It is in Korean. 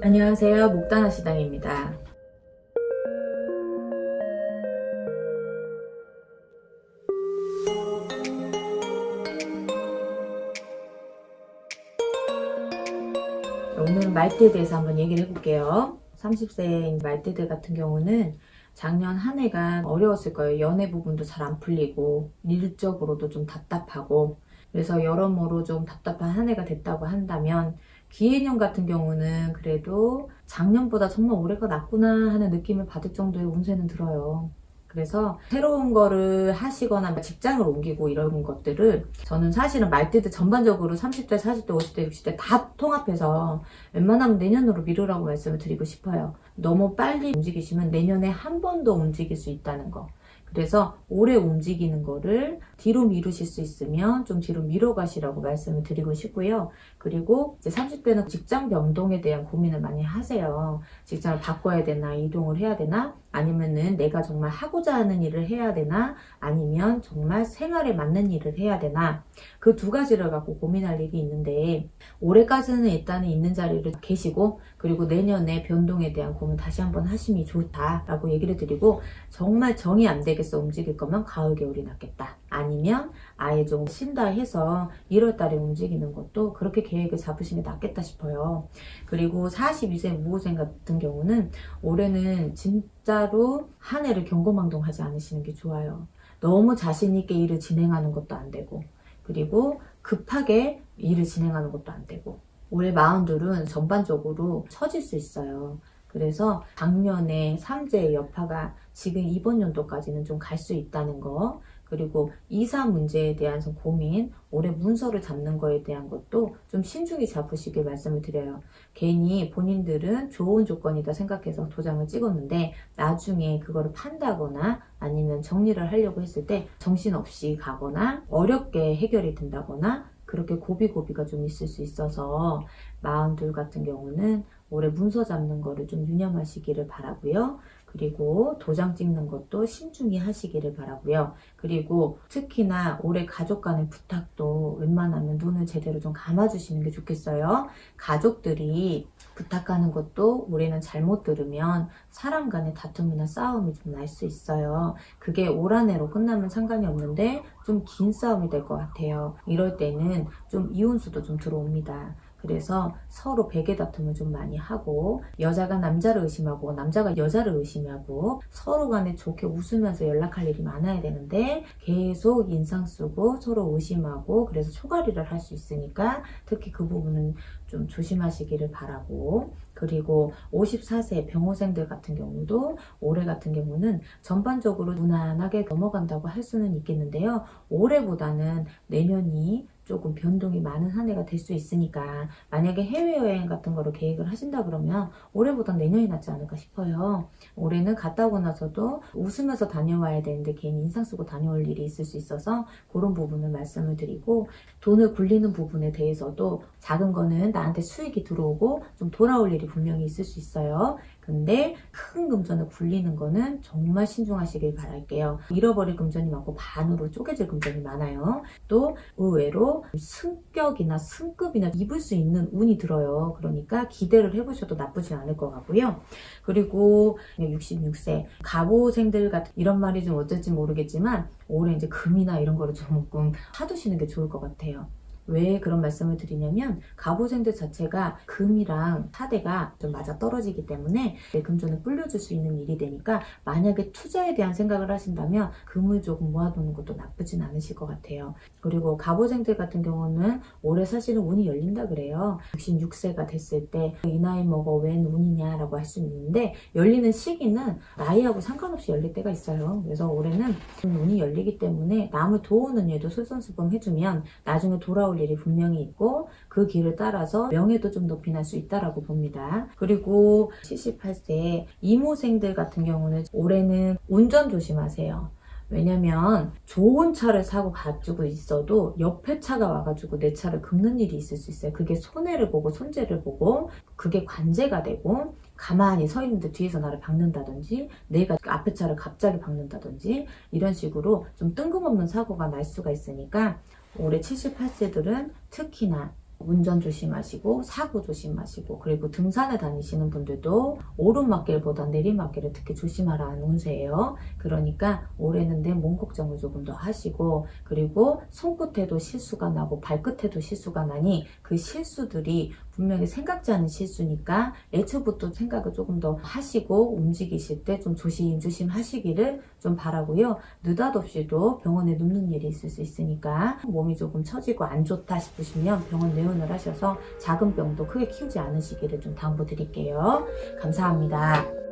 안녕하세요. 목단화 시당입니다. 오늘은 말띠에 대해서 한번 얘기를 해볼게요. 30세인 말띠들 같은 경우는 작년 한 해가 어려웠을 거예요. 연애 부분도 잘 안 풀리고 일적으로도 좀 답답하고, 그래서 여러모로 좀 답답한 한 해가 됐다고 한다면, 기해년 같은 경우는 그래도 작년보다 정말 올해가 낫구나 하는 느낌을 받을 정도의 운세는 들어요. 그래서 새로운 거를 하시거나 직장을 옮기고 이런 것들을, 저는 사실은 말띠들 전반적으로 30대, 40대, 50대, 60대 다 통합해서 웬만하면 내년으로 미루라고 말씀을 드리고 싶어요. 너무 빨리 움직이시면 내년에 한 번 더 움직일 수 있다는 거. 그래서 올해 움직이는 거를 뒤로 미루실 수 있으면 좀 뒤로 미뤄 가시라고 말씀을 드리고 싶고요. 그리고 이제 30대는 직장 변동에 대한 고민을 많이 하세요. 직장을 바꿔야 되나, 이동을 해야 되나, 아니면은 내가 정말 하고자 하는 일을 해야 되나, 아니면 정말 생활에 맞는 일을 해야 되나, 그 두 가지를 갖고 고민할 일이 있는데, 올해까지는 일단은 있는 자리를 계시고, 그리고 내년에 변동에 대한 고민 다시 한번 하심이 좋다라고 얘기를 드리고, 정말 정이 안 되겠어 움직일 거면 가을 겨울이 낫겠다, 아니면 아예 좀 쉰다 해서 1월 달에 움직이는 것도 그렇게 계획을 잡으시면 낫겠다 싶어요. 그리고 42세 무호생 같은 경우는 올해는 진짜로 한 해를 경거망동하지 않으시는 게 좋아요. 너무 자신 있게 일을 진행하는 것도 안 되고, 그리고 급하게 일을 진행하는 것도 안 되고, 올해 마흔둘은 전반적으로 처질 수 있어요. 그래서 작년에 삼재의 여파가 지금 이번 연도까지는 좀 갈 수 있다는 거, 그리고 이사 문제에 대한 고민, 올해 문서를 잡는 거에 대한 것도 좀 신중히 잡으시길 말씀을 드려요. 괜히 본인들은 좋은 조건이다 생각해서 도장을 찍었는데 나중에 그거를 판다거나 아니면 정리를 하려고 했을 때 정신없이 가거나 어렵게 해결이 된다거나, 그렇게 고비고비가 좀 있을 수 있어서 마흔둘 같은 경우는 올해 문서 잡는 거를 좀 유념하시기를 바라고요. 그리고 도장 찍는 것도 신중히 하시기를 바라고요. 그리고 특히나 올해 가족 간의 부탁도 웬만하면 눈을 제대로 좀 감아주시는 게 좋겠어요. 가족들이 부탁하는 것도 올해는 잘못 들으면 사람 간의 다툼이나 싸움이 좀 날 수 있어요. 그게 올 한 해로 끝나면 상관이 없는데 좀 긴 싸움이 될 것 같아요. 이럴 때는 좀 이혼수도 좀 들어옵니다. 그래서 서로 베개 다툼을 좀 많이 하고, 여자가 남자를 의심하고 남자가 여자를 의심하고 서로 간에 좋게 웃으면서 연락할 일이 많아야 되는데 계속 인상 쓰고 서로 의심하고, 그래서 초가리를 할 수 있으니까 특히 그 부분은 좀 조심하시기를 바라고, 그리고 54세 병호생들 같은 경우도 올해 같은 경우는 전반적으로 무난하게 넘어간다고 할 수는 있겠는데요. 올해보다는 내년이 조금 변동이 많은 한 해가 될 수 있으니까, 만약에 해외여행 같은 거를 계획을 하신다 그러면 올해보단 내년이 낫지 않을까 싶어요. 올해는 갔다 오고 나서도 웃으면서 다녀와야 되는데 괜히 인상 쓰고 다녀올 일이 있을 수 있어서 그런 부분을 말씀을 드리고, 돈을 굴리는 부분에 대해서도 작은 거는 나한테 수익이 들어오고 좀 돌아올 일이 분명히 있을 수 있어요. 근데 큰 금전을 굴리는 거는 정말 신중하시길 바랄게요. 잃어버릴 금전이 많고 반으로 쪼개질 금전이 많아요. 또 의외로 승격이나 승급이나 입을 수 있는 운이 들어요. 그러니까 기대를 해보셔도 나쁘지 않을 것 같고요. 그리고 66세 갑오생들 같은, 이런 말이 좀 어떨지 모르겠지만 올해 이제 금이나 이런 거를 조금 사두시는 게 좋을 것 같아요. 왜 그런 말씀을 드리냐면, 갑오생들 자체가 금이랑 사대가 좀 맞아 떨어지기 때문에 내 금전을 불려줄 수 있는 일이 되니까, 만약에 투자에 대한 생각을 하신다면 금을 조금 모아두는 것도 나쁘진 않으실 것 같아요. 그리고 갑오생들 같은 경우는 올해 사실은 운이 열린다 그래요. 66세가 됐을 때 이 나이 먹어 웬 운이냐라고 할 수 있는데, 열리는 시기는 나이하고 상관없이 열릴 때가 있어요. 그래서 올해는 운이 열리기 때문에 남을 도우는 일도 솔선수범해주면 나중에 돌아올 일이 분명히 있고, 그 길을 따라서 명예도 좀 높이 날 수 있다라고 봅니다. 그리고 78세 이모생들 같은 경우는 올해는 운전 조심하세요. 왜냐면 좋은 차를 사고 가지고 있어도 옆에 차가 와가지고 내 차를 긁는 일이 있을 수 있어요. 그게 손해를 보고 손재를 보고 그게 관제가 되고, 가만히 서 있는데 뒤에서 나를 박는다든지, 내가 앞에 차를 갑자기 박는다든지, 이런 식으로 좀 뜬금없는 사고가 날 수가 있으니까 올해 78세들은 특히나 운전 조심하시고 사고 조심하시고, 그리고 등산을 다니시는 분들도 오르막길보다 내리막길을 특히 조심하라는 운세예요. 그러니까 올해는 내 몸 걱정을 조금 더 하시고, 그리고 손끝에도 실수가 나고 발끝에도 실수가 나니 그 실수들이 분명히 생각지 않은 실수니까 애초부터 생각을 조금 더 하시고 움직이실 때 좀 조심조심 하시기를 좀 바라고요. 느닷없이도 병원에 눕는 일이 있을 수 있으니까 몸이 조금 처지고 안 좋다 싶으시면 병원 내원을 하셔서 작은 병도 크게 키우지 않으시기를 좀 당부드릴게요. 감사합니다.